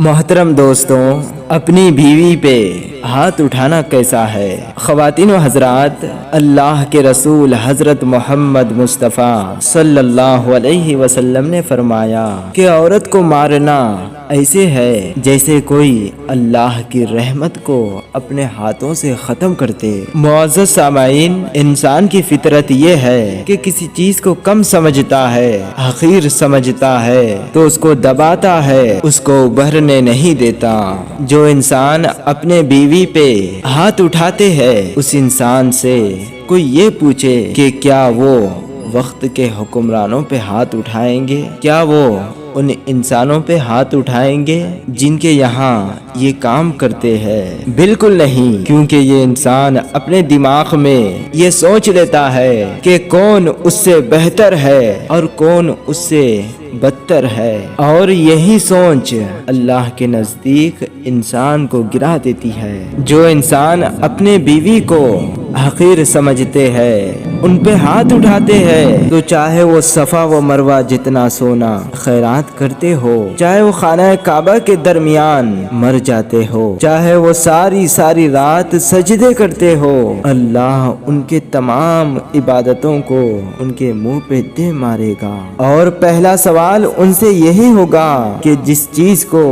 محترم دوستوں، اپنی بیوی پہ ہاتھ اٹھانا کیسا ہے؟ خواتین و حضرات، اللہ کے رسول حضرت محمد مصطفیٰ صلی اللہ علیہ وسلم نے فرمایا کہ عورت کو مارنا ایسے ہے جیسے کوئی اللہ کی رحمت کو اپنے ہاتھوں سے ختم کرتے۔ معزز سامعین، انسان کی فطرت یہ ہے کہ کسی چیز کو کم سمجھتا ہے، حقیر سمجھتا ہے تو اس کو دباتا ہے، اس کو ابھرنے نہیں دیتا۔ جو انسان اپنے بیوی پہ ہاتھ اٹھاتے ہیں، اس انسان سے کوئی یہ پوچھے کہ کیا وہ وقت کے حکمرانوں پہ ہاتھ اٹھائیں گے؟ کیا وہ ان انسانوں پہ ہاتھ اٹھائیں گے جن کے یہاں یہ کام کرتے ہیں؟ بالکل نہیں، کیونکہ یہ انسان اپنے دماغ میں یہ سوچ لیتا ہے کہ کون اس سے بہتر ہے اور کون اس سے بدتر ہے، اور یہی سوچ اللہ کے نزدیک انسان کو گرا دیتی ہے۔ جو انسان اپنے بیوی کو حقیر سمجھتے ہیں، ان پہ ہاتھ اٹھاتے ہیں، تو چاہے وہ صفا و مروہ جتنا سونا خیرات کرتے ہو، چاہے وہ خانہ کعبہ کے درمیان مر جاتے ہو، چاہے وہ ساری رات سجدے کرتے ہو، اللہ ان کے تمام عبادتوں کو ان کے منہ پہ دے مارے گا۔ اور پہلا سوال ان سے یہی ہوگا کہ جس چیز کو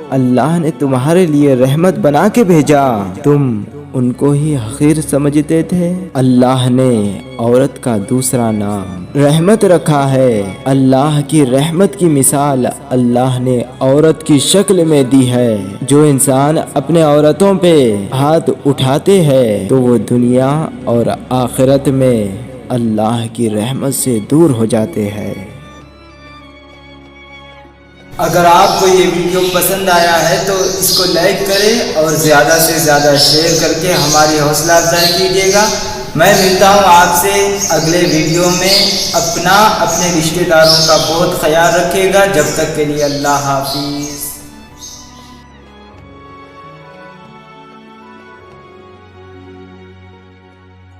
اللہ نے تمہارے لیے رحمت بنا کے بھیجا، تم ان کو ہی حقیر سمجھتے تھے۔ اللہ نے عورت کا دوسرا نام رحمت رکھا ہے۔ اللہ کی رحمت کی مثال اللہ نے عورت کی شکل میں دی ہے۔ جو انسان اپنے عورتوں پہ ہاتھ اٹھاتے ہیں تو وہ دنیا اور آخرت میں اللہ کی رحمت سے دور ہو جاتے ہیں۔ اگر آپ کو یہ ویڈیو پسند آیا ہے تو اس کو لائک کریں اور زیادہ سے زیادہ شیئر کر کے ہماری حوصلہ افزائی کیجیے گا۔ میں ملتا ہوں آپ سے اگلے ویڈیو میں۔ اپنے رشتہ داروں کا بہت خیال رکھیے گا۔ جب تک کے لیے اللہ حافظ۔